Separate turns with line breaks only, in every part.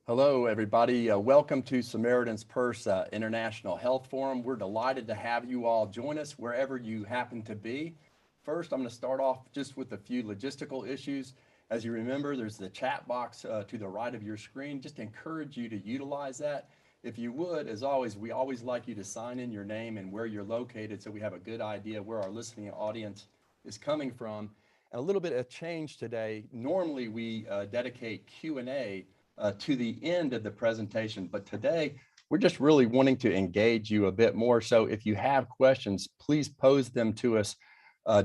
Hello, everybody. Welcome to Samaritan's Purse International Health Forum. We're delighted to have you all join us wherever you happen to be. First, I'm going to start off just with a few logistical issues. As you remember, there's the chat box to the right of your screen. Just encourage you to utilize that. If you would, as always, we always like you to sign in your name and where you're located so we have a good idea where our listening audience is coming from. And a little bit of change today. Normally, we dedicate Q&A to the end of the presentation, but today we're just really wanting to engage you a bit more. So if you have questions, please pose them to us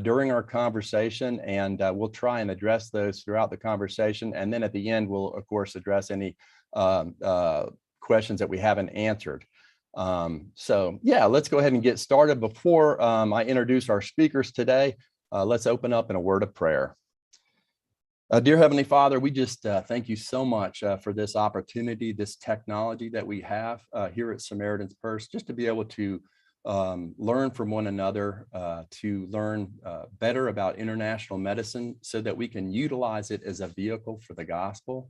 during our conversation, and we'll try and address those throughout the conversation. And then at the end, we'll of course address any questions that we haven't answered. So yeah, let's go ahead and get started. Before I introduce our speakers today, let's open up in a word of prayer. Dear Heavenly Father, we just thank you so much for this opportunity, this technology that we have here at Samaritan's Purse, just to be able to learn from one another, to learn better about international medicine so that we can utilize it as a vehicle for the gospel.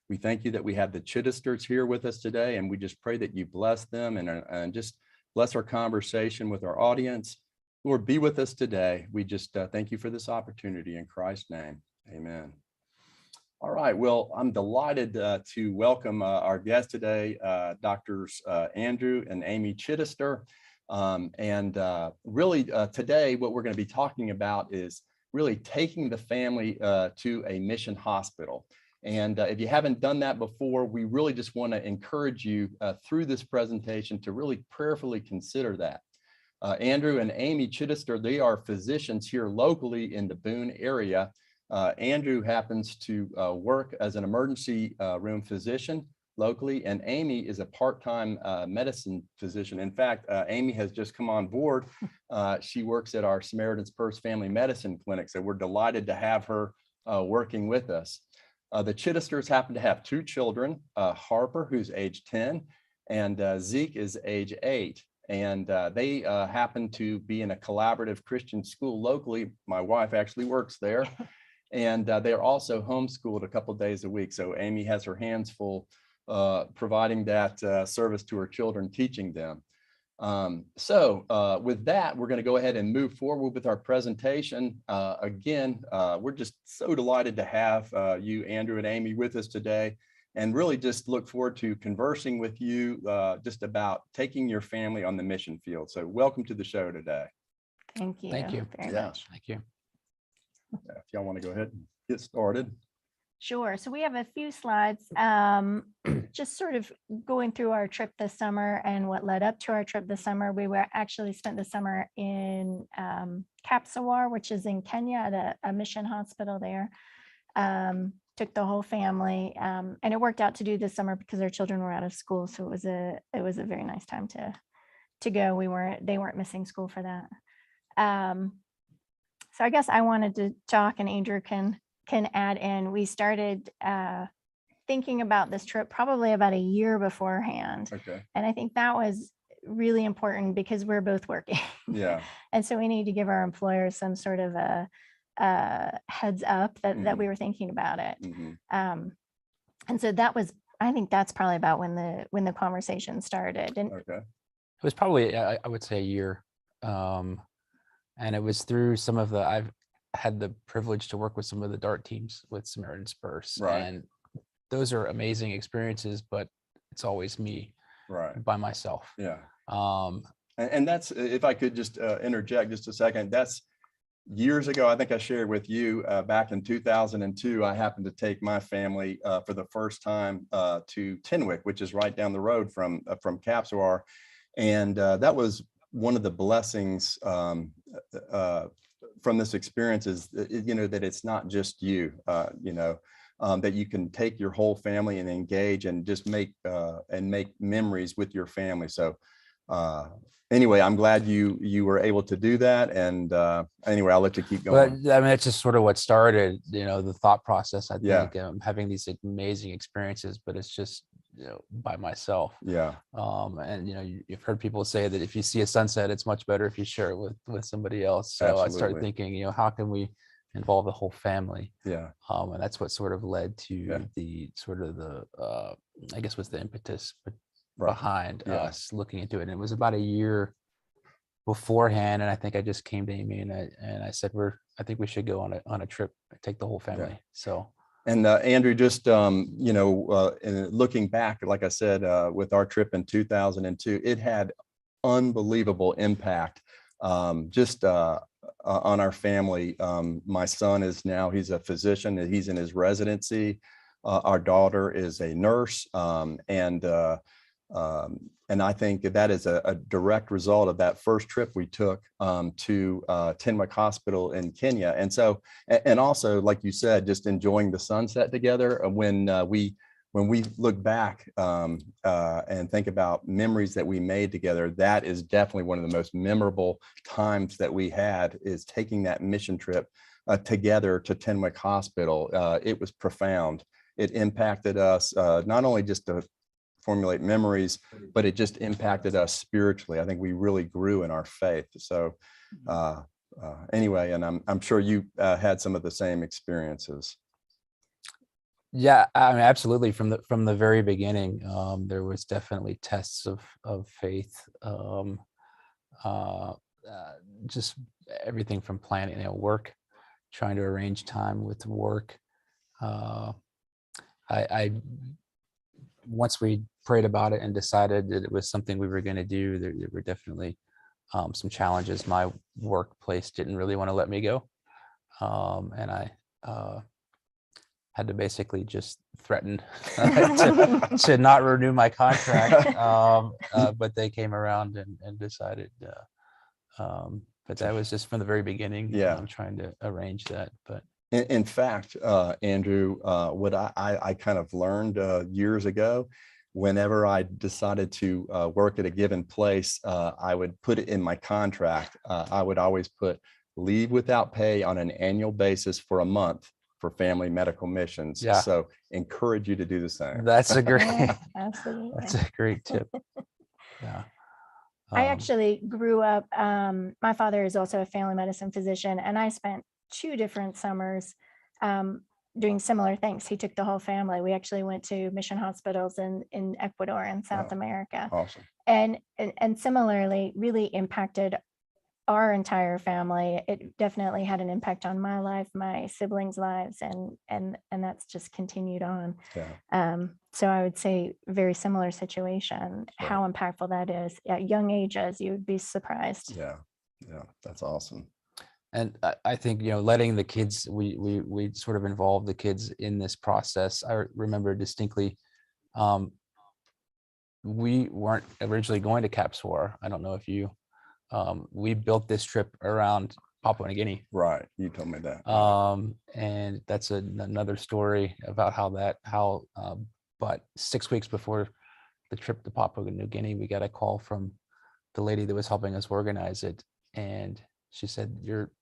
We thank you that we have the Chittisters here with us today, and we just pray that you bless them and just bless our conversation with our audience. Lord, be with us today. We just thank you for this opportunity in Christ's name. Amen. All right. Well, I'm delighted to welcome our guest today, Doctors Andrew and Amy Chittister. Really today, what we're going to be talking about is really taking the family to a mission hospital. And if you haven't done that before, we really just want to encourage you through this presentation to really prayerfully consider that. Andrew and Amy Chittister, they are physicians here locally in the Boone area. Andrew happens to work as an emergency room physician locally, and Amy is a part-time medicine physician. In fact, Amy has just come on board. She works at our Samaritan's Purse Family Medicine Clinic, so we're delighted to have her working with us. The Chittisters happen to have two children, Harper, who's age 10, and Zeke is age 8. And they happen to be in a collaborative Christian school locally. My wife actually works there. And they're also homeschooled a couple of days a week. So Amy has her hands full providing that service to her children, teaching them. With that, we're going to go ahead and move forward with our presentation. Again, we're just so delighted to have you, Andrew and Amy, with us today, and really just look forward to conversing with you just about taking your family on the mission field. So welcome to the show today.
Thank you.
Thank you
very much.
Thank you.
If y'all want to go ahead and get started.
Sure. So we have a few slides, just sort of going through our trip this summer and what led up to our trip this summer. We were actually spent the summer in Kapsawar, which is in Kenya, at a mission hospital there. Took the whole family, and it worked out to do this summer because our children were out of school. So it was a very nice time to go. They weren't missing school for that. So I guess I wanted to talk, and Andrew can add in. We started thinking about this trip probably about a year beforehand.
Okay.
And I think that was really important because we're both working.
Yeah.
And so we need to give our employers some sort of a heads up that we were thinking about it. And so I think that's probably about when the conversation started. And
Okay.
It was probably, I would say, a year. And it was through I've had the privilege to work with some of the DART teams with Samaritan's Purse.
Right.
And those are amazing experiences, but it's always me by myself.
Yeah. And that's, if I could just interject just a second, that's years ago. I think I shared with you back in 2002, I happened to take my family for the first time to Tenwick, which is right down the road from Kapsawar. And that was one of the blessings from this experience is, that it's not just you, that you can take your whole family and engage and just make memories with your family. So anyway, I'm glad you were able to do that. And anyway, I'll let you keep going.
But I mean, it's just sort of what started, the thought process. I think having these amazing experiences, but it's just, by myself.
Yeah.
And you've heard people say that if you see a sunset, it's much better if you share it with somebody else. So
Absolutely.
I started thinking, how can we involve the whole family?
Yeah.
And that's what sort of led to the sort of the I guess was the impetus
Right.
behind
Yeah.
us looking into it. And it was about a year beforehand, and I think I just came to Amy and I said, I think we should go on a trip, take the whole family. So.
And Andrew, just and looking back, like I said, with our trip in 2002, it had unbelievable impact just on our family. My son is now, he's a physician, and he's in his residency. Our daughter is a nurse, and I think that is a direct result of that first trip we took to Tenwick Hospital in Kenya. And so, and also, like you said, just enjoying the sunset together. When we look back and think about memories that we made together, that is definitely one of the most memorable times that we had, is taking that mission trip together to Tenwick Hospital. It was profound. It impacted us not only just to formulate memories, but it just impacted us spiritually. I think we really grew in our faith. So anyway, and I'm sure you had some of the same experiences.
Yeah, I mean, absolutely. From the very beginning, there was definitely tests of faith. Just everything from planning, work, trying to arrange time with work. I once we prayed about it and decided that it was something we were going to do, there were definitely some challenges. My workplace didn't really want to let me go, and I had to basically just threaten to not renew my contract. But they came around and decided. But that was just from the very beginning. I'm trying to arrange that. But
in fact, Andrew, what I kind of learned years ago, whenever I decided to work at a given place, I would put it in my contract. I would always put leave without pay on an annual basis for a month for family medical missions.
Yeah.
So encourage you to do the same.
That's a great,
Absolutely.
that's a great tip. Yeah.
I actually grew up, my father is also a family medicine physician, and I spent 2 different summers doing similar things. He took the whole family. We actually went to mission hospitals in Ecuador and South America.
Awesome.
And similarly really impacted our entire family. It definitely had an impact on my life, my siblings' lives, and that's just continued on. So I would say very similar situation, how impactful that is at young ages. You would be surprised.
Yeah, that's awesome.
And I think, letting the kids, we sort of involved the kids in this process. I remember distinctly, we weren't originally going to Capswar. I don't know if you, we built this trip around Papua New Guinea.
Right, you told me that.
And that's another story about but 6 weeks before the trip to Papua New Guinea, we got a call from the lady that was helping us organize it. And she said, your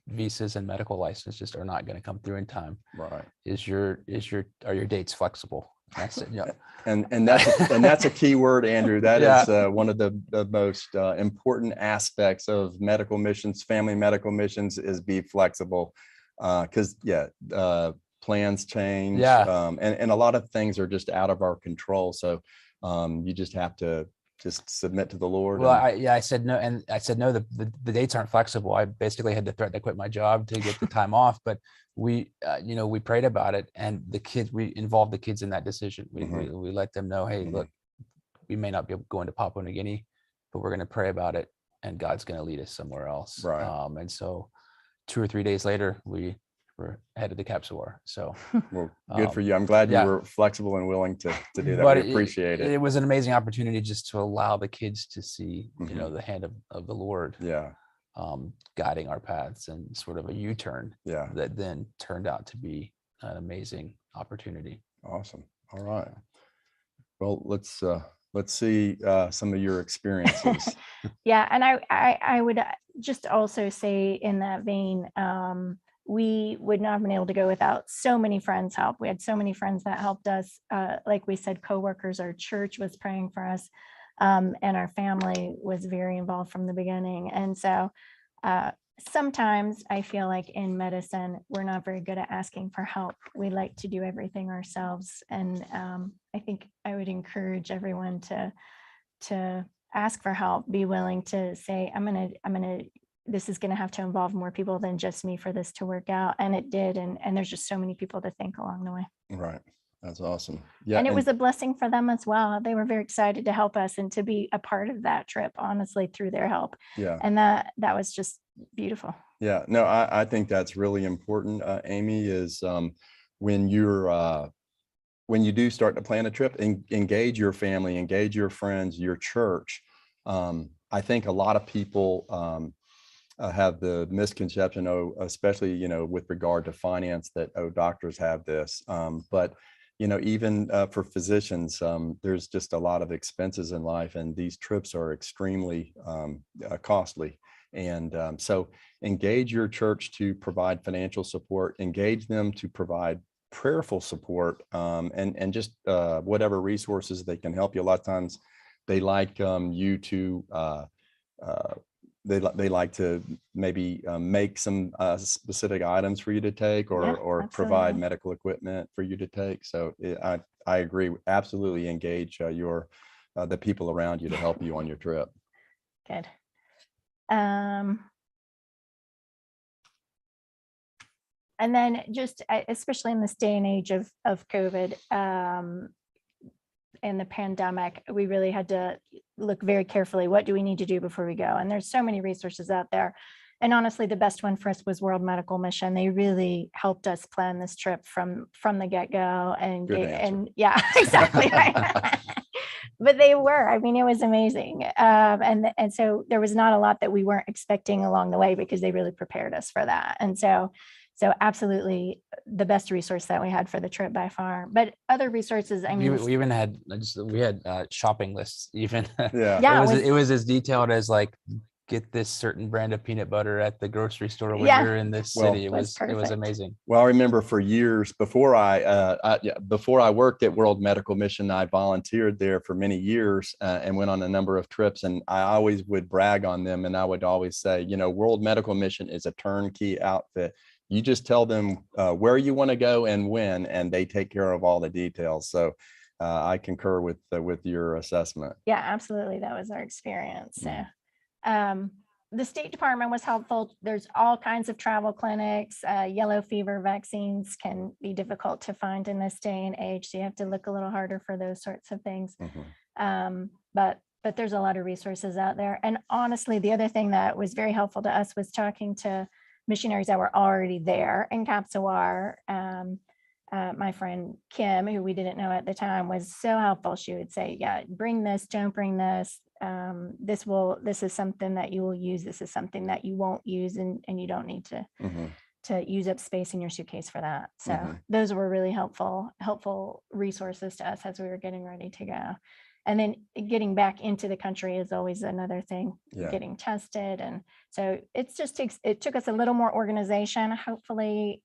visas and medical license just are not going to come through in time.
Right.
Are your dates flexible? And I said, yeah.
And that's a key word, Andrew. That is one of the most important aspects of medical missions, family medical missions, is be flexible. Because plans change. And a lot of things are just out of our control. So you just have to just submit to the Lord.
Well, I said no, and I said no. The dates aren't flexible. I basically had to threaten to quit my job to get the time off. But we prayed about it, and we involved the kids in that decision. We let them know, hey, look, we may not be going to Papua New Guinea, but we're going to pray about it, and God's going to lead us somewhere else.
Right.
And so 2 or 3 days later, we were headed to Capswar. So
well, good for you. I'm glad you were flexible and willing to do that.
But
we appreciate it.
It was an amazing opportunity just to allow the kids to see, the hand of the Lord, guiding our paths, and sort of a U-turn that then turned out to be an amazing opportunity.
Awesome. All right. Well, let's see some of your experiences.
And I would just also say in that vein, we would not have been able to go without so many friends' help. We had so many friends that helped us. Like we said, coworkers, our church was praying for us, and our family was very involved from the beginning. And so sometimes I feel like in medicine, we're not very good at asking for help. We like to do everything ourselves. And I think I would encourage everyone to ask for help, be willing to say, this is going to have to involve more people than just me for this to work out. And it did. And there's just so many people to thank along the way.
Right. That's awesome. Yeah.
And it was a blessing for them as well. They were very excited to help us and to be a part of that trip, honestly, through their help.
Yeah.
And that was just beautiful.
Yeah, no, I think that's really important, Amy, is when you do start to plan a trip, engage your family, engage your friends, your church. I think a lot of people have the misconception, especially, with regard to finance, that, doctors have this. But, even for physicians, there's just a lot of expenses in life, and these trips are extremely costly. And so engage your church to provide financial support, engage them to provide prayerful support, and just whatever resources they can help you. A lot of times they like you to, they like to maybe make some specific items for you to take, or provide
absolutely.
medical equipment for you to take. So I agree. Absolutely engage the people around you to help you on your trip.
Good. And then just especially in this day and age of COVID, and the pandemic, we really had to look very carefully. What do we need to do before we go? And there's so many resources out there. And honestly, the best one for us was World Medical Mission. They really helped us plan this trip from the get-go. And yeah, exactly. But they were, I mean, it was amazing. And so there was not a lot that we weren't expecting along the way, because they really prepared us for that. And so absolutely the best resource that we had for the trip by far. But other resources, I mean,
we even had shopping lists even.
Yeah.
It was as detailed as like, get this certain brand of peanut butter at the grocery store when
Yeah.
you're in this
Well,
city. It was
perfect.
amazing.
Well, I remember for years before I worked at World Medical Mission, I volunteered there for many years and went on a number of trips. And I always would brag on them. And I would always say, World Medical Mission is a turnkey outfit. You just tell them where you want to go and when, and they take care of all the details. So I concur with your assessment.
Yeah, absolutely. That was our experience. So the State Department was helpful. There's all kinds of travel clinics. Yellow fever vaccines can be difficult to find in this day and age, so you have to look a little harder for those sorts of things. But there's a lot of resources out there. And honestly, the other thing that was very helpful to us was talking to missionaries that were already there in Kapsawar. My friend Kim, who we didn't know at the time, was so helpful. She would say, yeah, bring this, don't bring this. This is something that you will use. This is something that you won't use, and you don't need to use up space in your suitcase for that. So those were really helpful resources to us as we were getting ready to go. And then getting back into the country is always another thing, getting tested. And so it took us a little more organization. Hopefully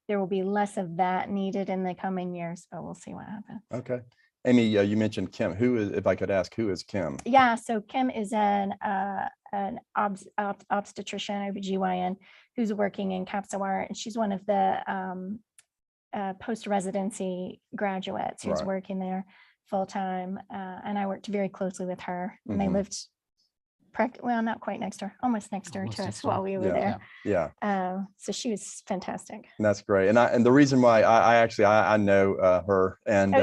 there will be less of that needed in the coming years, but we'll see what happens.
Okay. Amy, you mentioned Kim. Who is, if I could ask, who is Kim? Yeah,
so Kim is an obstetrician, OBGYN, who's working in Kapsawar, and she's one of the post-residency graduates who's working there full-time. And I worked very closely with her, and they lived not quite next door, almost next door to us while we were there.
Yeah.
So she was fantastic.
That's great. And the reason why I know her, and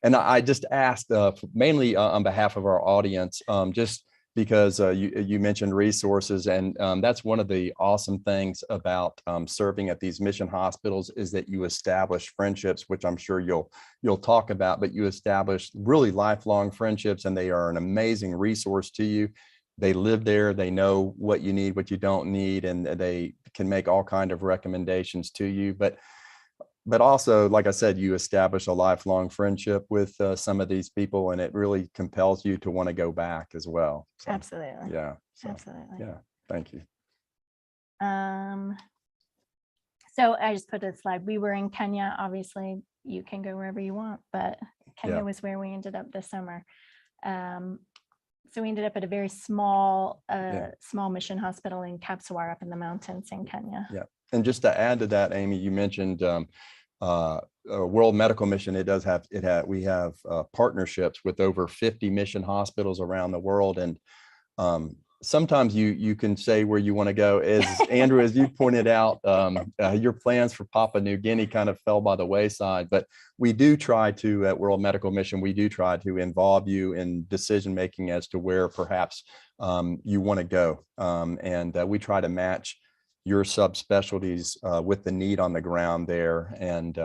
and I just asked mainly on behalf of our audience, just because you mentioned resources, and that's one of the awesome things about serving at these mission hospitals, is that you establish friendships, which I'm sure you'll talk about, but you establish really lifelong friendships, and they are an amazing resource to you. They live there, they know what you need, what you don't need, and they can make all kinds of recommendations to you. But also, like I said, you establish a lifelong friendship with some of these people, and it really compels you to want to go back as well. So,
absolutely.
Yeah. So,
absolutely.
Yeah. Thank you.
So I just put a slide. We were in Kenya. Obviously, you can go wherever you want, but Kenya was where we ended up this summer. So we ended up at a very small,
Yeah.
small mission hospital in Kapsawar up in the mountains in Kenya.
Yeah. And just to add to that, Amy, you mentioned World Medical Mission. We have partnerships with over 50 mission hospitals around the world. And sometimes you can say where you want to go. As Andrew, as you pointed out, your plans for Papua New Guinea kind of fell by the wayside, but we do try to, at World Medical Mission, we do try to involve you in decision making as to where perhaps you want to go. And we try to match your subspecialties with the need on the ground there. And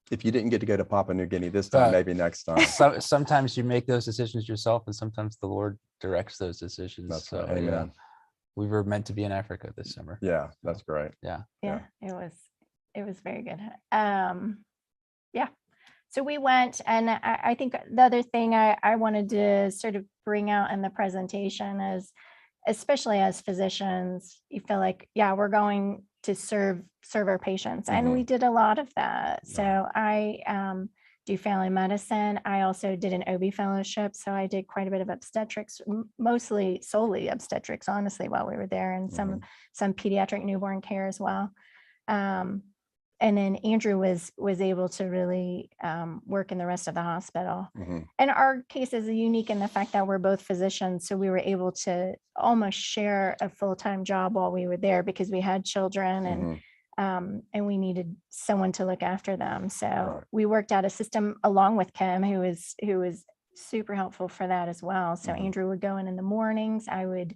if you didn't get to go to Papua New Guinea this time, maybe next time.
Sometimes you make those decisions yourself, and sometimes the Lord directs those decisions.
That's
So,
right. Amen.
yeah, we were meant to be in Africa this summer.
Yeah, that's great.
Yeah.
Yeah, it was very good. Yeah. So we went, and I think the other thing I wanted to sort of bring out in the presentation is, especially as physicians, you feel like, yeah, we're going to serve our patients. And we did a lot of that.
Yeah.
So I do family medicine. I also did an OB fellowship. So I did quite a bit of obstetrics, mostly solely obstetrics, honestly, while we were there, and some pediatric newborn care as well. And then Andrew was able to really work in the rest of the hospital. And our case is unique in the fact that we're both physicians. So we were able to almost share a full-time job while we were there, because we had children and we needed someone to look after them. So we worked out a system along with Kim, who was super helpful for that as well. So Andrew would go in the mornings. I would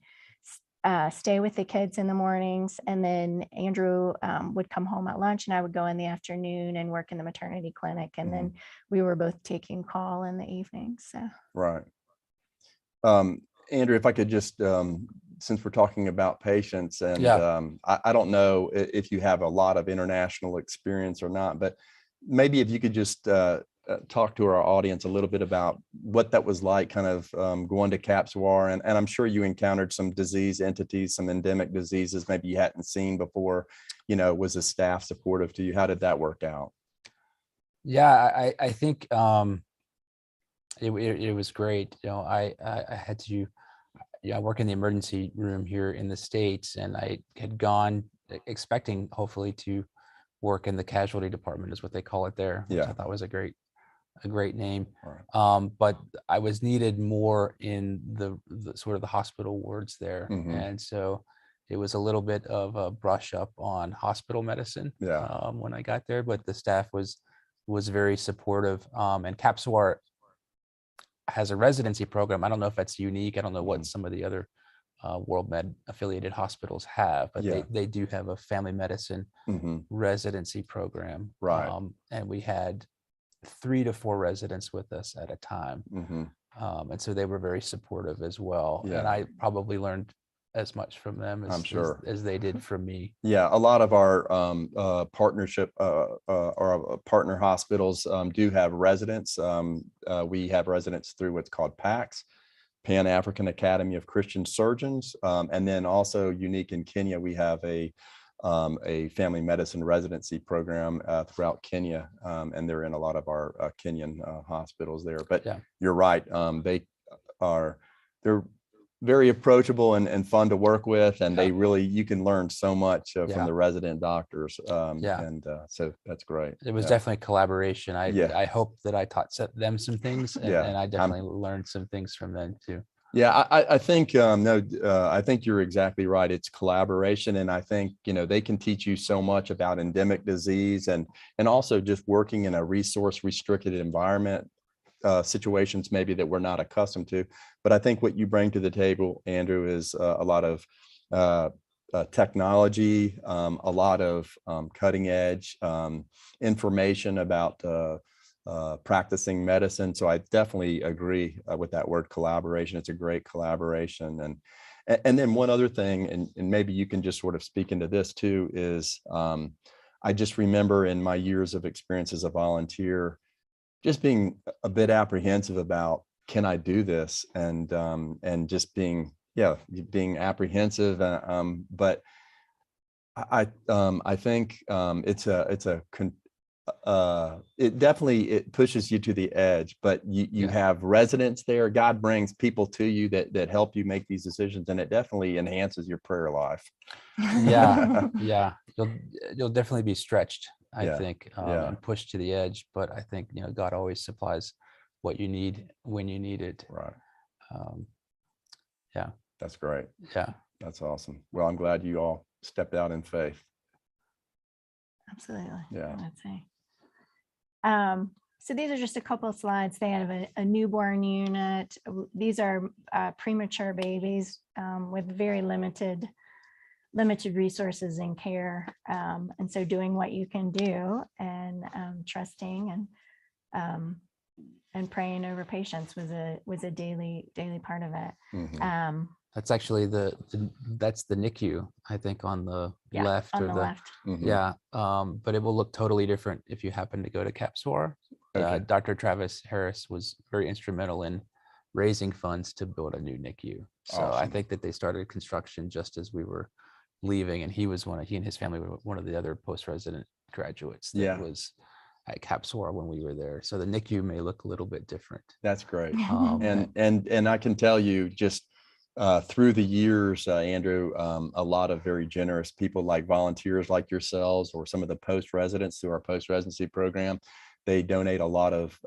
stay with the kids in the mornings, and then Andrew would come home at lunch, and I would go in the afternoon and work in the maternity clinic, and then we were both taking call in the evenings. So
right. Andrew, if I could just since we're talking about patients, and I don't know if you have a lot of international experience or not, but maybe if you could just talk to our audience a little bit about what that was like, kind of going to Kapsawar, and I'm sure you encountered some disease entities, some endemic diseases maybe you hadn't seen before. Was the staff supportive to you? How did that work out?
Yeah, I think it was great. I had to work in the emergency room here in the States, and I had gone expecting hopefully to work in the casualty department, is what they call it there, which I thought was a great name. Right. But I was needed more in the sort of the hospital wards there. And so it was a little bit of a brush up on hospital medicine when I got there, but the staff was very supportive. And Kapsawar has a residency program. I don't know if that's unique. I don't know what some of the other World Med affiliated hospitals have, but they do have a family medicine residency program.
Right.
And we had 3 to 4 residents with us at a time. And so they were very supportive as well. And I probably learned as much from them as,
I'm sure,
as they did from me.
Yeah, a lot of our partnership or partner hospitals do have residents. We have residents through what's called PACS, Pan-African Academy of Christian Surgeons. And then also unique in Kenya, we have a family medicine residency program throughout Kenya. And they're in a lot of our Kenyan hospitals there. But you're right, they're very approachable and fun to work with, and you can learn so much from the resident doctors. And so that's great.
It was definitely collaboration. I hope that I taught them some things, and I definitely learned some things from them too.
Yeah, I think I think you're exactly right. It's collaboration, and I think they can teach you so much about endemic disease and also just working in a resource restricted environment. Situations maybe that we're not accustomed to, but I think what you bring to the table, Andrew, is a lot of technology, a lot of cutting edge information about practicing medicine. So I definitely agree with that word collaboration. It's a great collaboration. And then one other thing, and maybe you can just sort of speak into this too, is I just remember in my years of experience as a volunteer, just being a bit apprehensive about, can I do this? And just being apprehensive. But I think it's a it definitely, it pushes you to the edge, but you
Yeah.
have residents there. God brings people to you that help you make these decisions, and it definitely enhances your prayer life.
Yeah, yeah, you'll definitely be stretched, I
Yeah,
think,
yeah.
and pushed to the edge. But I think, you know, God always supplies what you need when you need it.
Right.
Um, yeah,
That's great.
yeah,
That's awesome. Well, I'm glad you all stepped out in faith.
Absolutely.
Yeah.
I would say. So these are just a couple of slides. They have a newborn unit. These are premature babies with very limited resources and care. And so doing what you can do and trusting and praying over patients was a daily part of it.
Mhm.
that's actually that's the NICU, I think, on the
Yeah,
left,
on
or
the left.
Mhm.
yeah. But it will look totally different if you happen to go to Capsor.
Okay.
Dr. Travis Harris was very instrumental in raising funds to build a new NICU. So I
Awesome.
think that they started construction just as we were leaving, and he and his family were one of the other post-resident graduates that
Yeah.
was at Capsor when we were there. So the NICU may look a little bit different.
That's great.
Um,
And I can tell you, just through the years, Andrew, a lot of very generous people, like volunteers like yourselves, or some of the post residents through our post residency program. They donate a lot of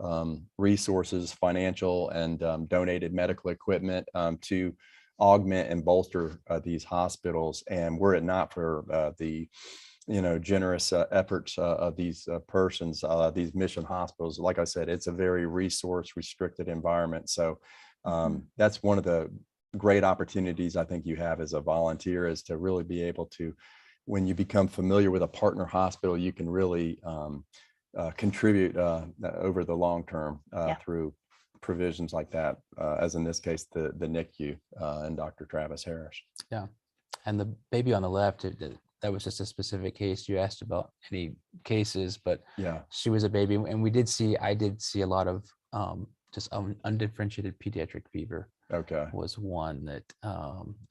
resources, financial, and donated medical equipment to augment and bolster these hospitals. And were it not for the generous efforts of these persons, these mission hospitals, like I said, it's a very resource restricted environment. So that's one of the great opportunities I think you have as a volunteer, is to really be able to, when you become familiar with a partner hospital, you can really contribute over the long term
Yeah.
through provisions like that, as in this case, the NICU and Dr. Travis Harris.
Yeah. And the baby on the left, that was just a specific case. You asked about any cases, but
Yeah.
she was a baby. And I did see a lot of just undifferentiated pediatric fever
Okay.
was one that,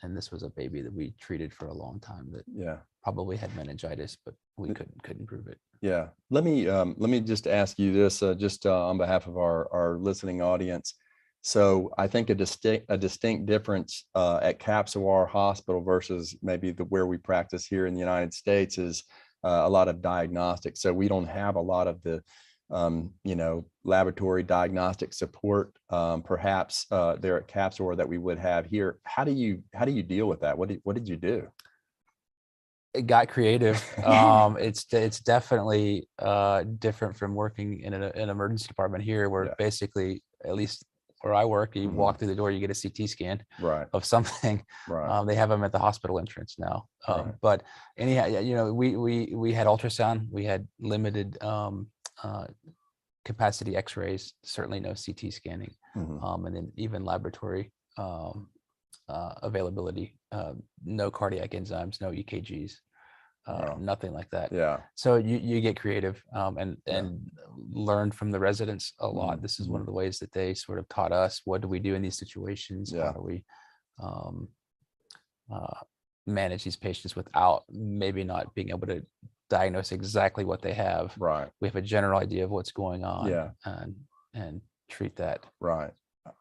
and this was a baby that we treated for a long time that
Yeah.
probably had meningitis, but we couldn't prove it.
Yeah. Let me just ask you this, just on behalf of our listening audience. So I think a distinct difference at Capsawar Hospital versus maybe where we practice here in the United States is a lot of diagnostics. So we don't have a lot of the laboratory diagnostic support, perhaps there at Capsawar, that we would have here. How do you deal with that? What did you do?
It got creative. It's definitely different from working in an emergency department here, where
Yeah.
basically, at least where I work, you
Mhm.
walk through the door, you get a CT scan
Right.
of something.
Right.
They have them at the hospital entrance now.
Right.
But anyhow, we had ultrasound, we had limited capacity X-rays, certainly no CT scanning,
Mhm.
and then even laboratory availability, no cardiac enzymes, no EKGs,
Wow.
nothing like that.
Yeah.
So you get creative and
Yeah.
learn from the residents a lot.
Mhm.
This is one of the ways that they sort of taught us, what do we do in these situations? How
Yeah.
do we um, manage these patients without maybe not being able to diagnose exactly what they have?
Right.
We have a general idea of what's going on,
Yeah.
and treat that.
Right.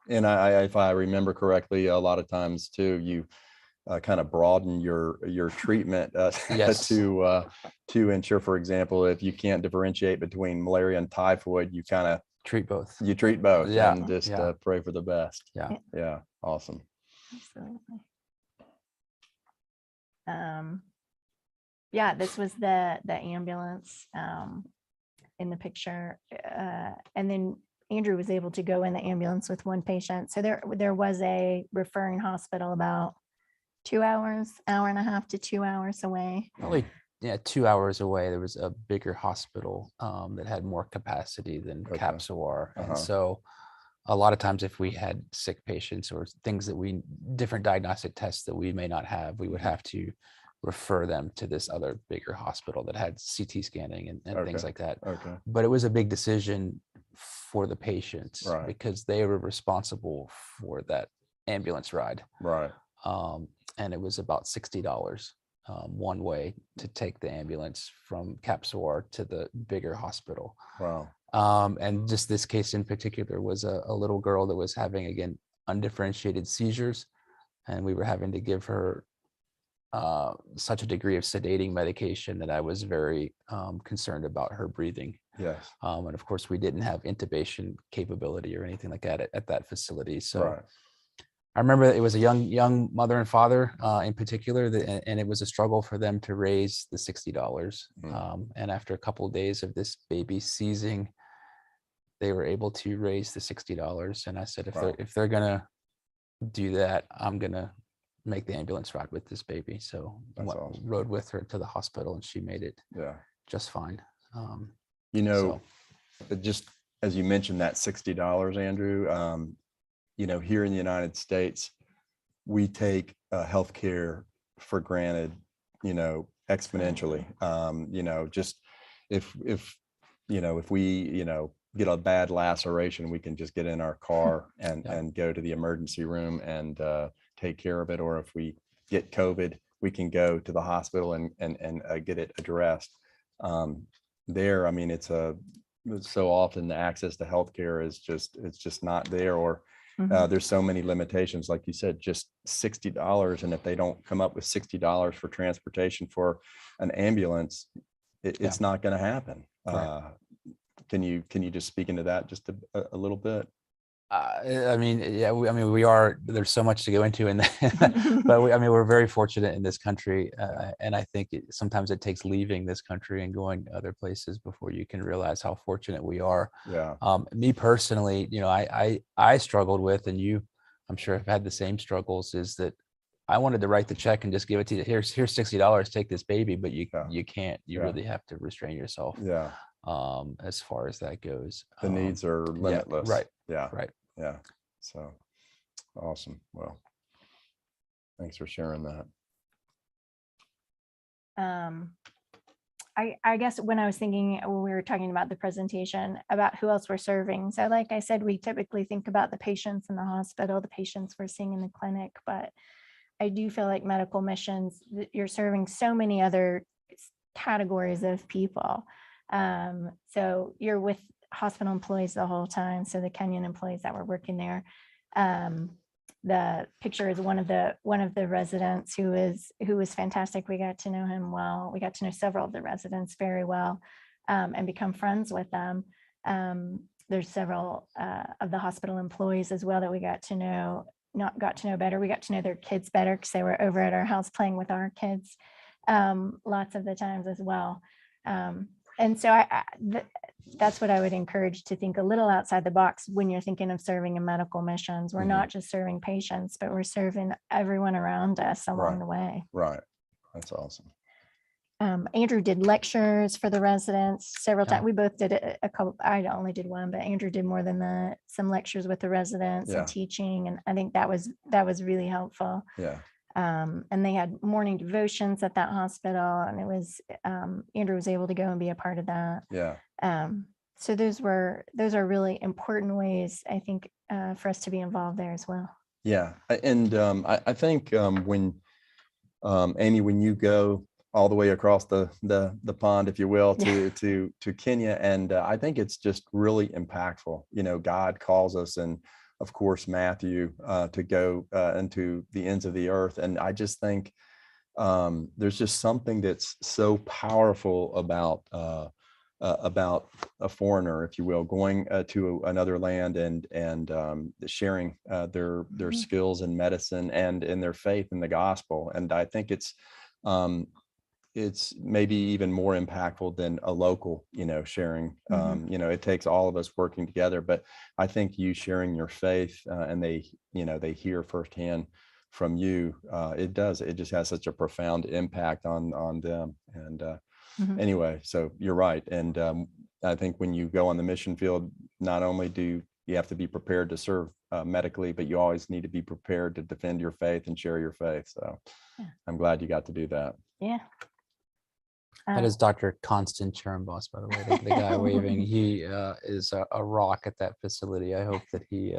And if I remember correctly, a lot of times too, you kind of broaden your treatment
Yes.
to ensure, for example, if you can't differentiate between malaria and typhoid, you kind of
Treat both.
you treat both,
Yeah,
and just
yeah.
pray for the best.
Yeah.
Yeah. Awesome.
Absolutely. Yeah, this was the ambulance in the picture, and then Andrew was able to go in the ambulance with one patient. So there was a referring hospital about 2 hours, hour and a half to 2 hours away.
Probably, yeah, 2 hours away. There was a bigger hospital that had more capacity than
Okay.
Capsawar.
Uh-huh.
And so a lot of times, if we had sick patients or things that different diagnostic tests that we may not have, we would have to refer them to this other bigger hospital that had CT scanning and things
Okay.
like that.
Okay.
But it was a big decision for the patients,
Right.
because they were responsible for that ambulance ride.
Right.
And it was about $60 one way to take the ambulance from Capsawar to the bigger hospital.
Wow.
And just this case in particular was a little girl that was having, again, undifferentiated seizures, and we were having to give her such a degree of sedating medication that I was very concerned about her breathing.
Yes.
And of course, we didn't have intubation capability or anything like that at that facility. So
Right.
I remember it was a young mother and father in particular, and it was a struggle for them to raise the $60. And after a couple of days of this baby seizing, they were able to raise the $60. And I said, if they're gonna do that, I'm gonna make the ambulance ride with this baby. So
awesome.
Rode with her to the hospital, and she made it just fine.
Just as you mentioned that $60, Andrew, here in the United States, we take healthcare for granted, exponentially. Just if we, get a bad laceration, we can just get in our car and go to the emergency room and take care of it. Or if we get COVID, we can go to the hospital and get it addressed. There, I mean, it's so often the access to healthcare is just not there, or there's so many limitations, like you said, just $60. And if they don't come up with $60 for transportation for an ambulance, it's not going to happen.
Right.
Can you just speak into that just a little bit?
There's so much to go into in that, but we're very fortunate in this country. And I think sometimes it takes leaving this country and going to other places before you can realize how fortunate we are.
Yeah.
Me personally, I struggled with, and I'm sure have had the same struggles, is that I wanted to write the check and just give it to you. Here's $60, take this baby, but you can't. You really have to restrain yourself.
Yeah.
As far as that goes,
the needs are limitless.
Right.
Yeah.
Right.
Yeah. So awesome. Well, thanks for sharing that.
I guess when I was thinking, when we were talking about the presentation, about who else we're serving. So like I said, we typically think about the patients in the hospital, the patients we're seeing in the clinic, but I do feel like medical missions, you're serving so many other categories of people. So you're with hospital employees the whole time. So the Kenyan employees that were working there, the picture is one of the residents who was fantastic. We got to know him well. We got to know several of the residents very well, and become friends with them. There's several of the hospital employees as well that we got to know better. We got to know their kids better because they were over at our house playing with our kids lots of the times as well. And so that's what I would encourage, to think a little outside the box when you're thinking of serving in medical missions. We're not just serving patients, but we're serving everyone around us along the way.
Right. That's awesome.
Andrew did lectures for the residents several times. We both did a couple. I only did one, but Andrew did more than that. Some lectures with the residents and teaching, and I think that was really helpful.
Yeah.
And they had morning devotions at that hospital, and it was Andrew was able to go and be a part of that.
Yeah.
So those are really important ways, I think, for us to be involved there as well.
Yeah. And I think when Amy, when you go all the way across the pond, if you will, to Kenya, and I think it's just really impactful. God calls us, and of course, Matthew, to go into the ends of the earth. And I just think there's just something that's so powerful about a foreigner, if you will, going to another land and sharing their skills in medicine and in their faith in the gospel. And I think it's maybe even more impactful than a local, sharing. It takes all of us working together, but I think you sharing your faith and they hear firsthand from you. It just has such a profound impact on them. And anyway, so you're right. And I think when you go on the mission field, not only do you have to be prepared to serve medically, but you always need to be prepared to defend your faith and share your faith. So I'm glad you got to do that.
Yeah.
That is Dr. Constant Chernbos, by the way, the guy waving. He is a rock at that facility. I hope that he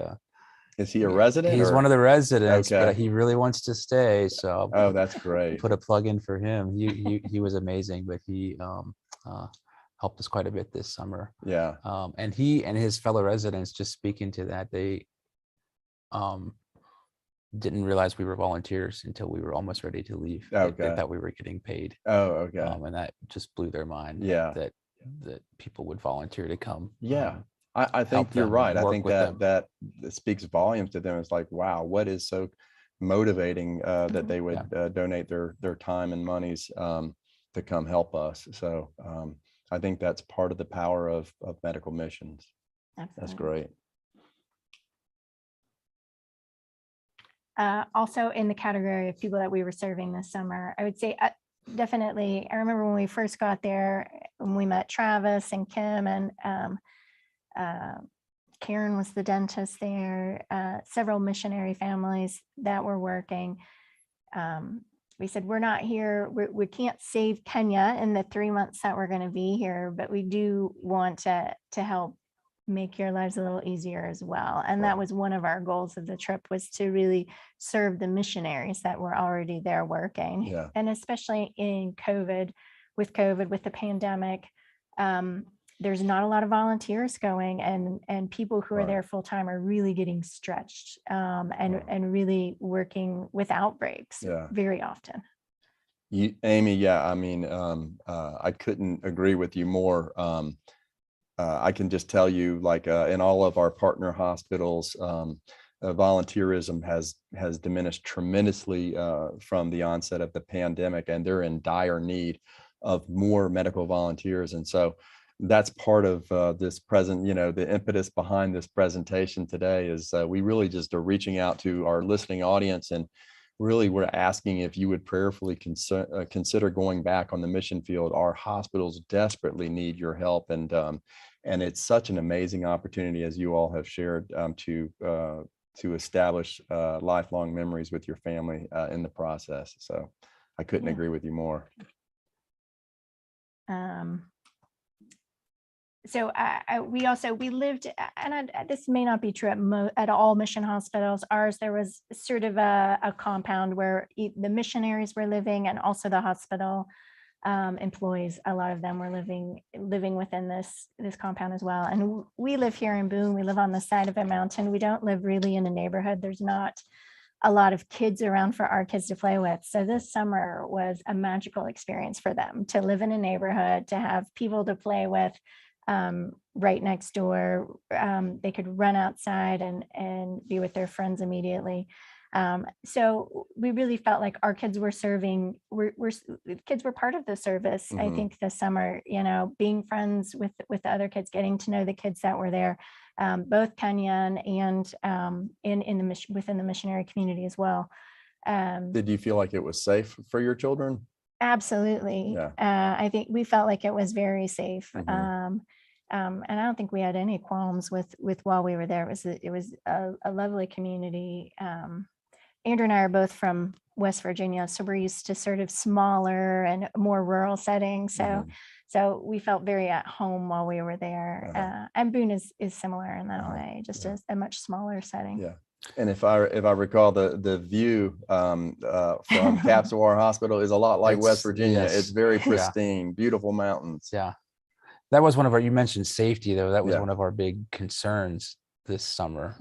Is he a resident?
He's
or?
one of the residents,
Okay.
but he really wants to stay. So
Oh, that's great.
put a plug in for him. He was amazing, but he helped us quite a bit this summer.
Yeah.
And he and his fellow residents, just speaking to that, they didn't realize we were volunteers until we were almost ready to leave.
Okay.
That we were getting paid.
Oh, okay.
And that just blew their mind.
Yeah.
That people would volunteer to come.
Yeah. I think you're
them
right.
and
I
work
think
with
that
them.
that speaks volumes to them. It's like, wow, what is so motivating that they would donate their time and monies to come help us. So I think that's part of the power of medical missions.
Absolutely.
That's great.
Also in the category of people that we were serving this summer, I would say definitely, I remember when we first got there, when we met Travis and Kim and Karen was the dentist there, several missionary families that were working. We said, we're not here, we can't save Kenya in the 3 months that we're going to be here, but we do want to help make your lives a little easier as well. And that was one of our goals of the trip, was to really serve the missionaries that were already there working.
Yeah.
And especially in COVID, with the pandemic, there's not a lot of volunteers going, and people who are there full time are really getting stretched and really working without breaks very often.
Amy, yeah, I mean, I couldn't agree with you more. I can just tell you, like in all of our partner hospitals, volunteerism has diminished tremendously from the onset of the pandemic, and they're in dire need of more medical volunteers. And so that's part of this present, the impetus behind this presentation today is we really just are reaching out to our listening audience, and really we're asking if you would prayerfully consider going back on the mission field. Our hospitals desperately need your help, and it's such an amazing opportunity, as you all have shared, to establish lifelong memories with your family in the process. So I couldn't agree with you more.
So we lived, and this may not be true at all mission hospitals. Ours, there was sort of a compound where the missionaries were living, and also the hospital employees. A lot of them were living within this compound as well. And we live here in Boone. We live on the side of a mountain. We don't live really in a neighborhood. There's not a lot of kids around for our kids to play with. So this summer was a magical experience for them to live in a neighborhood, to have people to play with right next door. They could run outside and be with their friends immediately. So we really felt like our kids were serving, kids were part of the service. I think this summer, being friends with the other kids, getting to know the kids that were there, both Kenyan and within the missionary community as well.
Did you feel like it was safe for your children?
Absolutely.
Yeah.
I think we felt like it was very safe. And I don't think we had any qualms with while we were there. It was a lovely community. Andrew and I are both from West Virginia, so we're used to sort of smaller and more rural settings. So we felt very at home while we were there. And Boone is similar in that way, just a much smaller setting.
Yeah. And if I recall, the view from Capsawar Hospital is a lot like West Virginia.
Yes.
It's very pristine, beautiful mountains.
Yeah. That was one of our, you mentioned safety though. That was one of our big concerns this summer,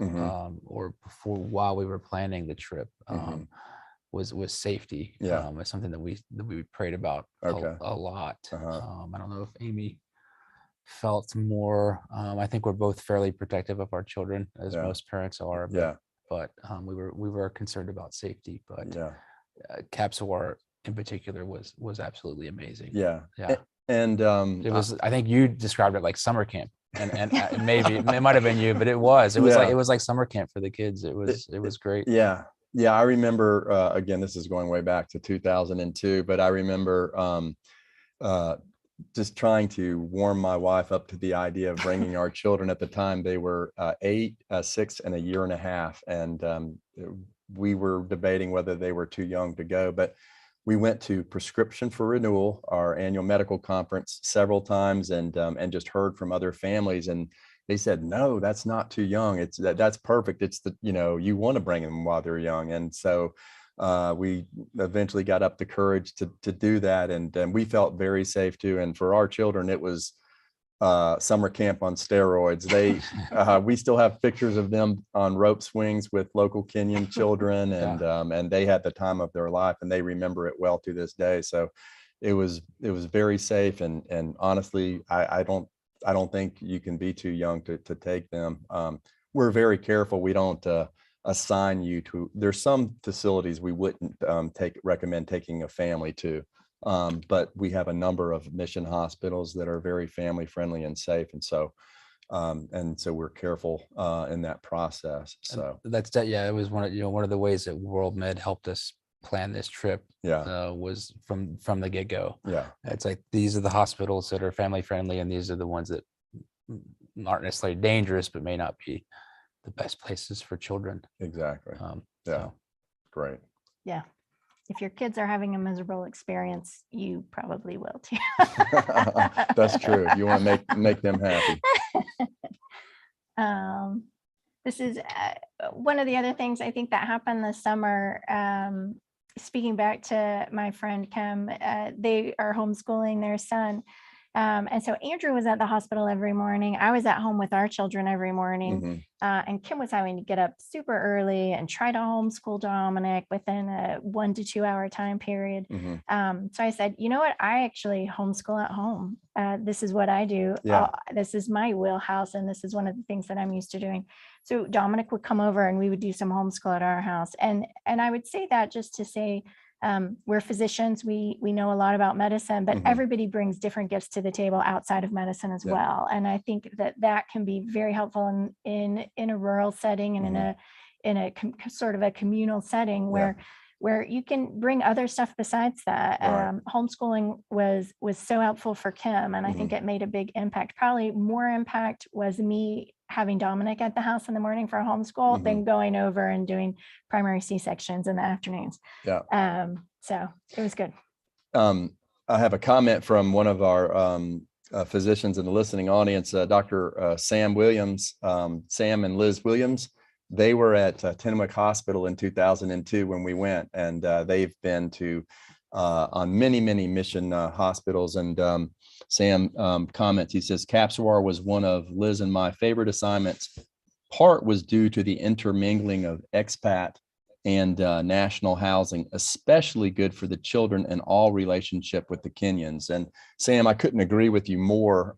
or before, while we were planning the trip, was safety. It's something that we prayed about a lot. I don't know if Amy felt more. I think we're both fairly protective of our children, as most parents are. But we were concerned about safety. But Capsawar in particular was absolutely amazing. And it was, I think you described it like summer camp, and maybe it might have been you, but it was like summer camp for the kids. It was great.
Yeah. I remember, again, this is going way back to 2002, but I remember just trying to warm my wife up to the idea of bringing our children. At the time, they were 8, 6, and a year and a half. And we were debating whether they were too young to go, but we went to Prescription for Renewal, our annual medical conference, several times, and just heard from other families. And they said, no, that's not too young. That's perfect. It's you want to bring them while they're young. And so we eventually got up the courage to do that. And we felt very safe too. And for our children, it was summer camp on steroids. We still have pictures of them on rope swings with local Kenyan children, and they had the time of their life, and they remember it well to this day. So it was very safe, and honestly, I don't think you can be too young to take them. We're very careful. We don't assign you to. There's some facilities we wouldn't recommend taking a family to. But we have a number of mission hospitals that are very family friendly and safe. And so we're careful in that process. So
it was one of the ways that World Med helped us plan this trip. Was from the get-go.
Yeah.
It's like, these are the hospitals that are family friendly, and these are the ones that aren't necessarily dangerous, but may not be the best places for children.
Exactly. Great.
Yeah. If your kids are having a miserable experience, you probably will too.
That's true. You want to make them happy.
This is one of the other things I think that happened this summer. Speaking back to my friend Kim, they are homeschooling their son. And so Andrew was at the hospital every morning. I was at home with our children every morning. And Kim was having to get up super early and try to homeschool Dominic within a 1 to 2 hour time period. So I said, you know what? I actually homeschool at home. This is what I do. This is my wheelhouse. And this is one of the things that I'm used to doing. So Dominic would come over and we would do some homeschool at our house. And I would say that just to say, we're physicians, we know a lot about medicine, but everybody brings different gifts to the table outside of medicine as well. And I think that can be very helpful in a rural setting and in a sort of a communal setting where you can bring other stuff besides that. Homeschooling was so helpful for Kim, and I think it made a big impact. Probably more impact was me having Dominic at the house in the morning for homeschool than going over and doing primary C-sections in the afternoons. So it was good.
I have a comment from one of our physicians in the listening audience, Dr. Sam Williams, Sam and Liz Williams. They were at Tenwick Hospital in 2002 when we went, and they've been to on many mission hospitals. And Sam comments, he says, CAPSWAR was one of Liz and my favorite assignments. Part was due to the intermingling of expat and national housing, especially good for the children and all relationship with the Kenyans. And Sam, I couldn't agree with you more.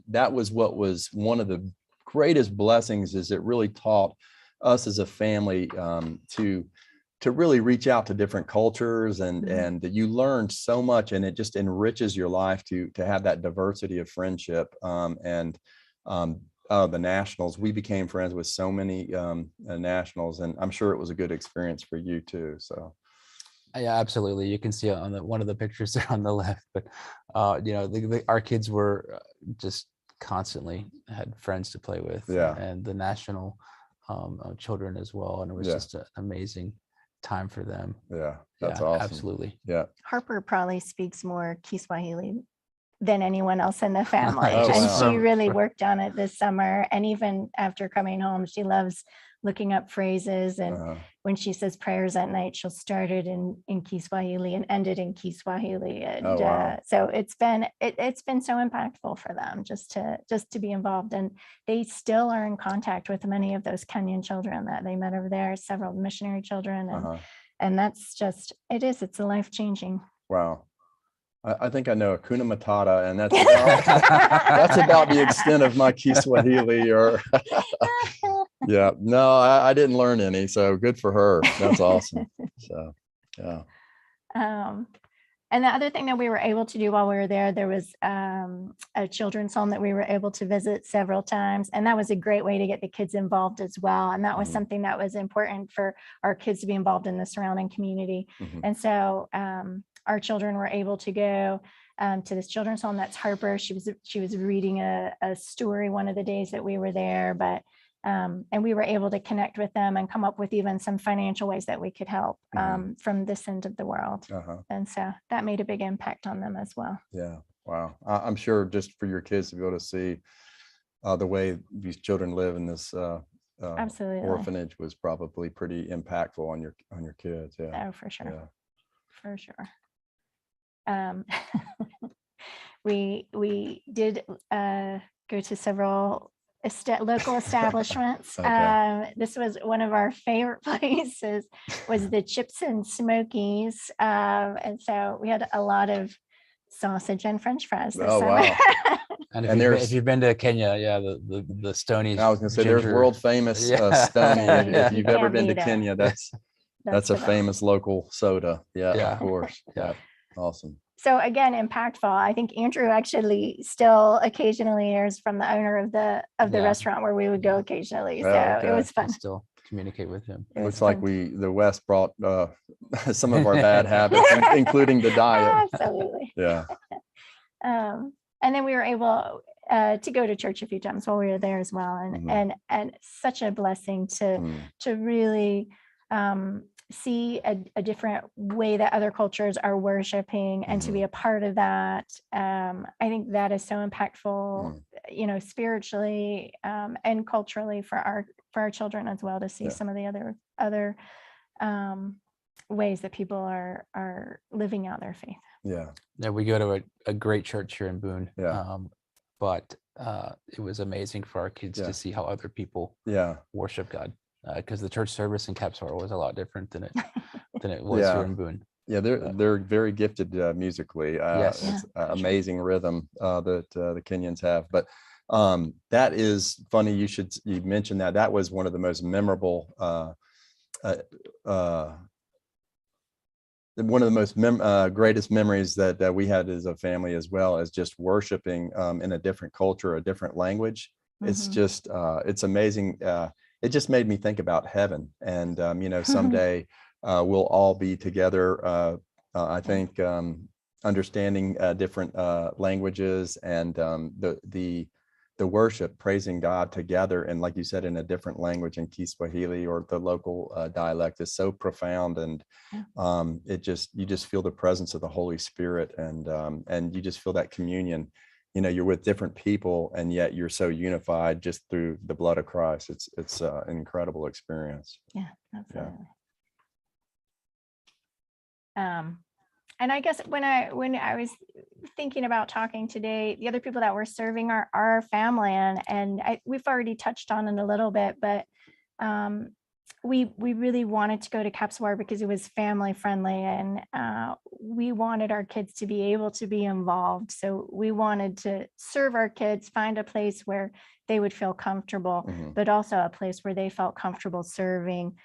That was what was one of the greatest blessings, is it really taught us as a family to really reach out to different cultures, and that you learn so much, and it just enriches your life to have that diversity of friendship. The nationals, we became friends with so many nationals, and I'm sure it was a good experience for you too. So
yeah, absolutely. You can see it on one of the pictures there on the left, but our kids were just constantly had friends to play with, and the national children as well, and it was just an amazing time for them.
That's awesome.
Absolutely.
Harper probably speaks more Kiswahili than anyone else in the family.
Wow.
She really worked on it this summer. And even after coming home, she loves looking up phrases. And when she says prayers at night, she'll start it in Kiswahili and end it in Kiswahili. And so it's been so impactful for them just to be involved. And they still are in contact with many of those Kenyan children that they met over there, several missionary children. And that's just, it's a life-changing.
Wow. I think I know Hakuna Matata, and that's about the extent of my Kiswahili. No, I didn't learn any, so good for her. That's awesome. So, yeah.
And the other thing that we were able to do while we were there was a children's home that we were able to visit several times. And that was a great way to get the kids involved as well. And that was something that was important for our kids to be involved in the surrounding community. And so our children were able to go to this children's home. That's Harper. She was reading a story one of the days that we were there, and we were able to connect with them and come up with even some financial ways that we could help from this end of the world. And so that made a big impact on them as well.
Yeah. Wow. I'm sure just for your kids to be able to see the way these children live in this
Absolutely.
orphanage was probably pretty impactful on your kids. Yeah.
Oh, for sure.
Yeah.
For sure. We did go to several local establishments.
Okay.
This was one of our favorite places, was the Chips and Smokies. And so we had a lot of sausage and French fries this
Oh,
summer.
wow.
And
And
if you've been to Kenya, yeah, the Stonies.
I was gonna say there's
ginger-
world famous
Yeah.
Stony. If
Yeah.
you've ever
Can't
been to
beat it.
Kenya, that's a
the best.
famous local soda. Yeah,
Yeah.
of course.
Yeah.
Yeah. Awesome.
So again, impactful. I think Andrew actually still occasionally hears from the owner of the
Yeah.
restaurant where we would go occasionally. So
Oh, okay.
it was
I
fun.
still communicate with him.
It was
Looks like
fun.
the West brought some of our bad habits, including the diet.
Absolutely.
Yeah.
And then we were able to go to church a few times while we were there as well, and such a blessing to really see a different way that other cultures are worshiping and to be a part of that. I think that is so impactful, spiritually and culturally for our children as well, to see some of the other ways that people are living out their faith.
Yeah.
Yeah, we go to a great church here in Boone.
Yeah.
But it was amazing for our kids to see how other people worship God, because the church service in Capsar was a lot different than it was here in Boone.
Yeah, they're very gifted musically.
Yes.
It's amazing rhythm that the Kenyans have. But that is funny. You mentioned that. That was one of the most memorable. One of the most greatest memories that we had as a family, as well as just worshiping in a different culture, a different language. It's just it's amazing. It just made me think about heaven, and someday we'll all be together. I think understanding different languages and the worship, praising God together, and like you said, in a different language, in Kiswahili or the local dialect, is so profound, and you just feel the presence of the Holy Spirit, and you just feel that communion. You're with different people, and yet you're so unified just through the blood of Christ. It's an incredible experience.
Yeah, absolutely. And I guess when I was thinking about talking today, the other people that we're serving are our family, and we've already touched on it a little bit, but we really wanted to go to Capsawar because it was family friendly, and we wanted our kids to be able to be involved. So we wanted to serve our kids, find a place where they would feel comfortable, but also a place where they felt comfortable serving,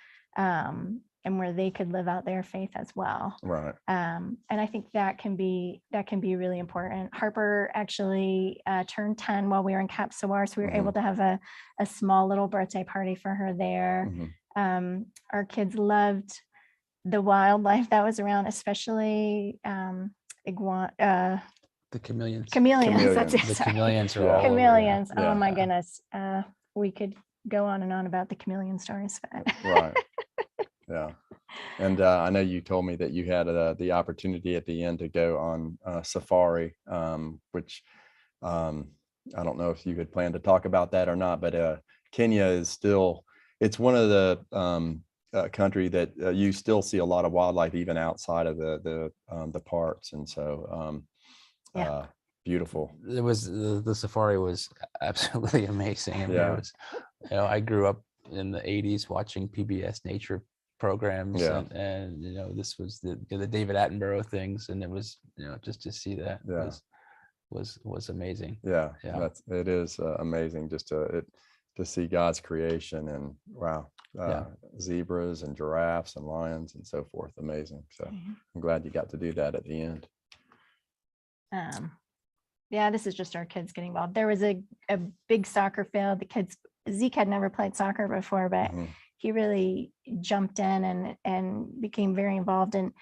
and where they could live out their faith as well.
Right.
And I think that can be really important. Harper actually turned 10 while we were in Capsawar, so we were able to have a small little birthday party for her there. Our kids loved the wildlife that was around, especially the
chameleons.
Chameleons. That's it.
The
Sorry.
chameleons are all
Chameleons.
over, yeah.
Oh my goodness. We could go on and on about the chameleon stories. But
Right. Yeah. And I know you told me that you had the opportunity at the end to go on safari, which I don't know if you had planned to talk about that or not, but Kenya is still, it's one of the country that you still see a lot of wildlife even outside of the parks. And so beautiful.
It was the safari was absolutely amazing. I mean,
Yeah.
it was, I grew up in the 80s watching PBS nature programs, and this was the David Attenborough things, and it was just to see that was amazing.
Yeah. It is amazing just to see God's creation, and wow, zebras and giraffes and lions and so forth. Amazing. So I'm glad you got to do that at the end.
This is just our kids getting involved. There was a big soccer field. Zeke had never played soccer before, but he really jumped in and became very involved. And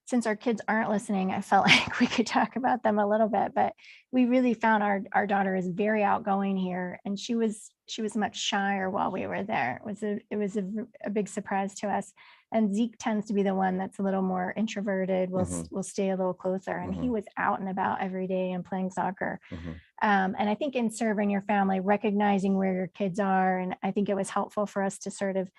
since our kids aren't listening, I felt like we could talk about them a little bit, but we really found our daughter is very outgoing here, and she was she was much shyer while we were there. It was a big surprise to us. And Zeke tends to be the one that's a little more introverted. Will stay a little closer, and he was out and about every day and playing soccer. And I think in serving your family, recognizing where your kids are, and I think it was helpful for us to sort of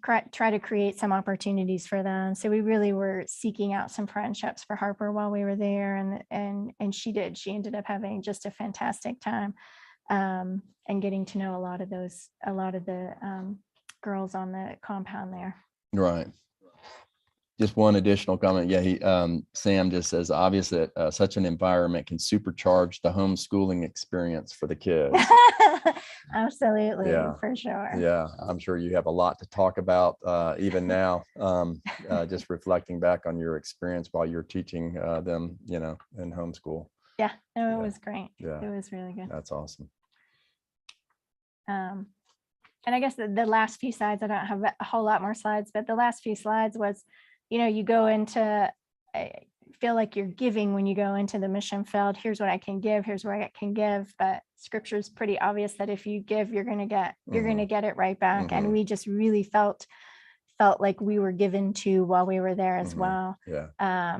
try to create some opportunities for them. So we really were seeking out some friendships for Harper while we were there, and she did. She ended up having just a fantastic time, and getting to know a lot of the girls on the compound there.
Right. Just one additional comment. Yeah, Sam just says, obviously, such an environment can supercharge the homeschooling experience for the kids.
Absolutely,
Yeah.
for sure.
Yeah, I'm sure you have a lot to talk about even now, just reflecting back on your experience while you're teaching them, in homeschool.
Yeah, no, it
Yeah.
was great.
Yeah.
It was really good.
That's awesome.
And I guess the last few slides, I don't have a whole lot more slides, but the last few slides was, you go into, I feel like you're giving when you go into the mission field. Here's what I can give. Here's what I can give. But scripture is pretty obvious that if you give, you're going to get it right back. And we just really felt like we were given to while we were there as well.
Yeah.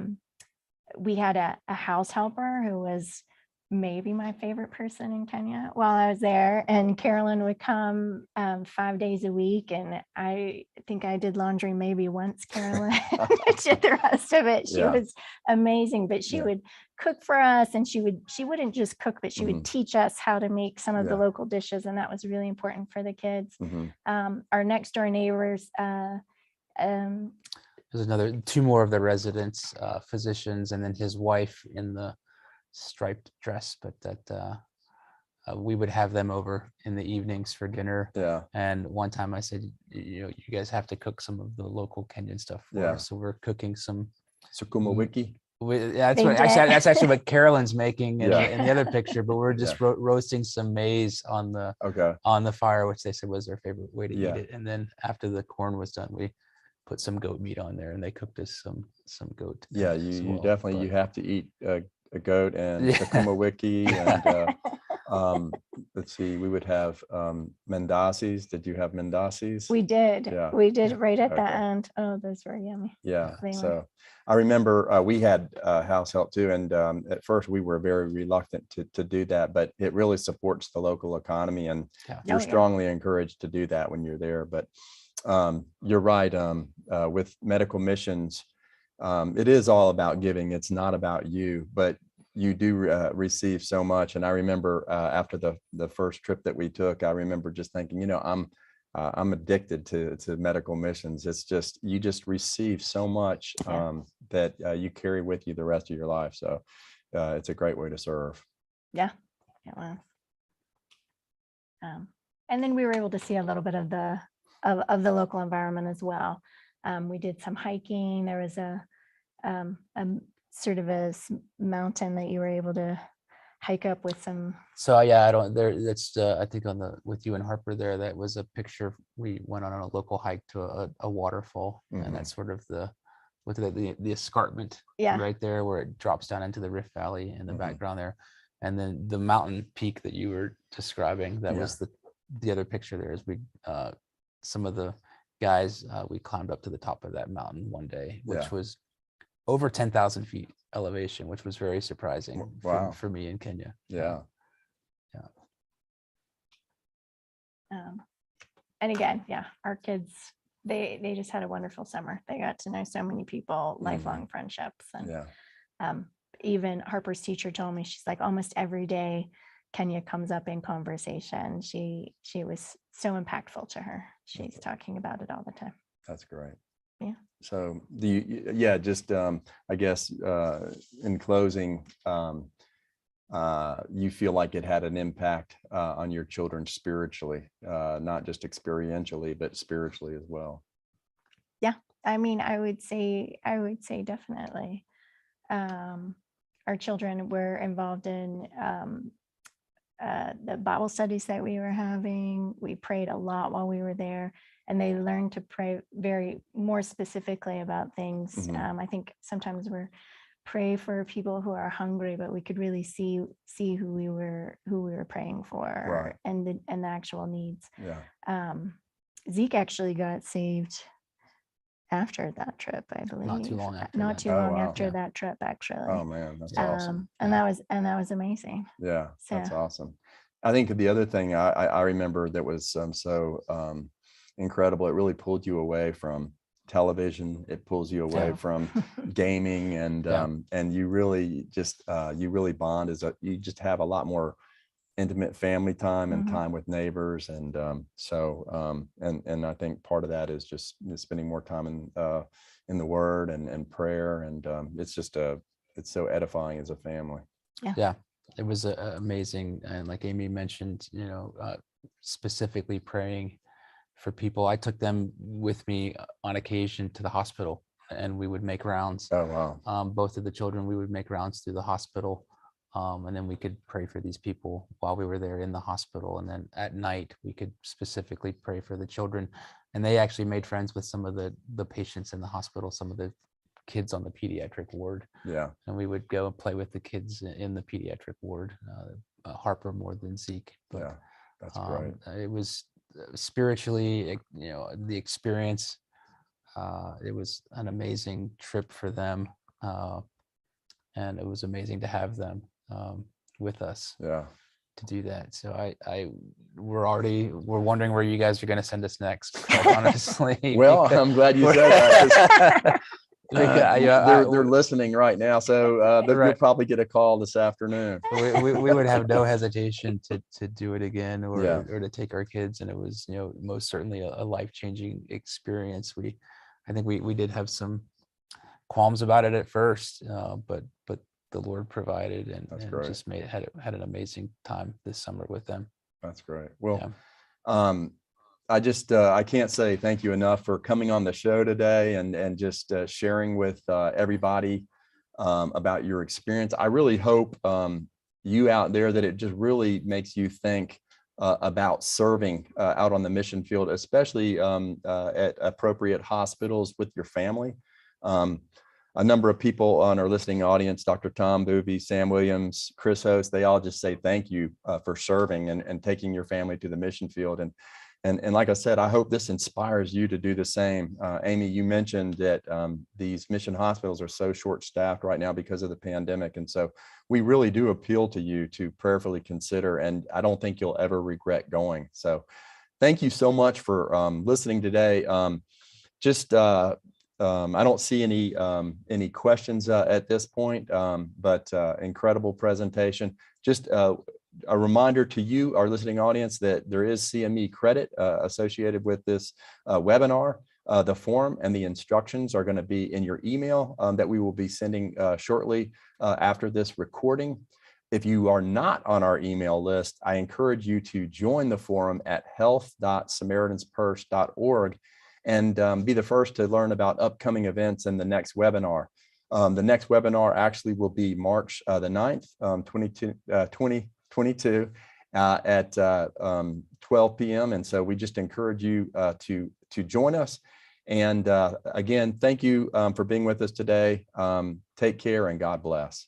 We had a house helper who was maybe my favorite person in Kenya while I was there, and Carolyn would come 5 days a week, and I think I did laundry maybe once. Carolyn did the rest of it. She was amazing, but she would cook for us, and she wouldn't just cook, but she would teach us how to make some of the local dishes, and that was really important for the kids. Our next door neighbors,
there's two more of the residents, physicians, and then his wife in the striped dress, but that we would have them over in the evenings for dinner.
Yeah.
And one time I said, you guys have to cook some of the local Kenyan stuff for us. So we're cooking some
Sukuma wiki.
That's actually what Carolyn's making in the other picture, but we're just roasting some maize on the fire, which they said was their favorite way to eat it. And then after the corn was done, we put some goat meat on there, and they cooked us some goat.
Yeah, you definitely you have to eat a goat and Sukuma wiki, and let's see, we would have mandasis. Did you have mandasis?
We did.
Yeah.
We did right at the end. Oh, those were yummy.
Yeah. So I remember we had house help too, and at first we were very reluctant to do that, but it really supports the local economy, and you're strongly encouraged to do that when you're there. But you're right. With medical missions, it is all about giving. It's not about you, but you do receive so much. And I remember after the first trip that we took, I remember just thinking, I'm addicted to medical missions. It's just, you just receive so much that you carry with you the rest of your life. So it's a great way to serve.
Yeah, it was. And then we were able to see a little bit of the local environment as well. We did some hiking. There was a sort of a mountain that you were able to hike up with some.
So that's I think with you and Harper there, that was a picture. We went on a local hike to a waterfall, and that's sort of the escarpment right there where it drops down into the Rift Valley in the background there. And then the mountain peak that you were describing, that was the other picture there. Is we some of the guys, we climbed up to the top of that mountain one day, which was over 10,000 feet elevation, which was very surprising for me in Kenya.
Yeah.
And again, our kids, they just had a wonderful summer. They got to know so many people, lifelong friendships. And even Harper's teacher told me, she's like, almost every day Kenya comes up in conversation. She was so impactful to her. She's talking about it all the time.
That's great.
Yeah.
So I guess in closing, you feel like it had an impact on your children spiritually, not just experientially, but spiritually as well.
Yeah, I mean, I would say definitely. Our children were involved in the Bible studies that we were having. We prayed a lot while we were there, and they learned to pray more specifically about things. I think sometimes we're pray for people who are hungry, but we could really see who we were praying for,
Right.
and the actual needs.
Yeah.
Zeke actually got saved after that trip, I believe.
Not too long after
Not
that.
too
Oh,
long
wow.
after
Yeah.
that trip, actually.
Oh man, that's awesome.
And
Yeah.
that was amazing.
Yeah, that's
So-
awesome. I think the other thing I remember that was so incredible, it really pulled you away from television. It pulls you away
Yeah.
from gaming,
Yeah.
and you really just you really bond you just have a lot more intimate family time and
Mhm.
time with neighbors. And and I think part of that is just spending more time in the word and prayer. And it's just it's so edifying as a family.
Yeah, it was amazing. And like Amy mentioned, specifically praying for people. I took them with me on occasion to the hospital, and we would make rounds.
Oh, wow.
Both of the children, we would make rounds through the hospital. And then we could pray for these people while we were there in the hospital. And then at night, we could specifically pray for the children. And they actually made friends with some of the patients in the hospital, some of the kids on the pediatric ward.
Yeah.
And we would go and play with the kids in the pediatric ward. Harper more than Zeke, but
Yeah, that's great.
it was spiritually, the experience. It was an amazing trip for them, and it was amazing to have them with us
Yeah.
to do that. So we're wondering where you guys are going to send us next, quite honestly.
Well, I'm glad you said that. They're listening right now, so you'll
Right.
probably get a call this afternoon.
we would have no hesitation to do it again, or
Yeah.
or to take our kids. And it was, most certainly a life-changing experience. I think we did have some qualms about it at first, but the Lord provided, and
great.
just had an amazing time this summer with them.
That's great. Well,
Yeah.
I can't say thank you enough for coming on the show today and just sharing with everybody about your experience. I really hope you out there that it just really makes you think about serving out on the mission field, especially at appropriate hospitals with your family. A number of people on our listening audience, Dr. Tom Boovey, Sam Williams, Chris Host, they all just say thank you for serving and taking your family to the mission field. And like I said, I hope this inspires you to do the same. Amy, you mentioned that these mission hospitals are so short-staffed right now because of the pandemic. And so we really do appeal to you to prayerfully consider, and I don't think you'll ever regret going. So thank you so much for listening today. I don't see any questions at this point, but incredible presentation. Just a reminder to you, our listening audience, that there is CME credit associated with this webinar. The form and the instructions are going to be in your email that we will be sending shortly after this recording. If you are not on our email list, I encourage you to join the forum at health.samaritanspurse.org and be the first to learn about upcoming events and the next webinar. The next webinar actually will be March the 9th, 2022 at 12 p.m. And so we just encourage you to join us. And again, thank you for being with us today. Take care and God bless.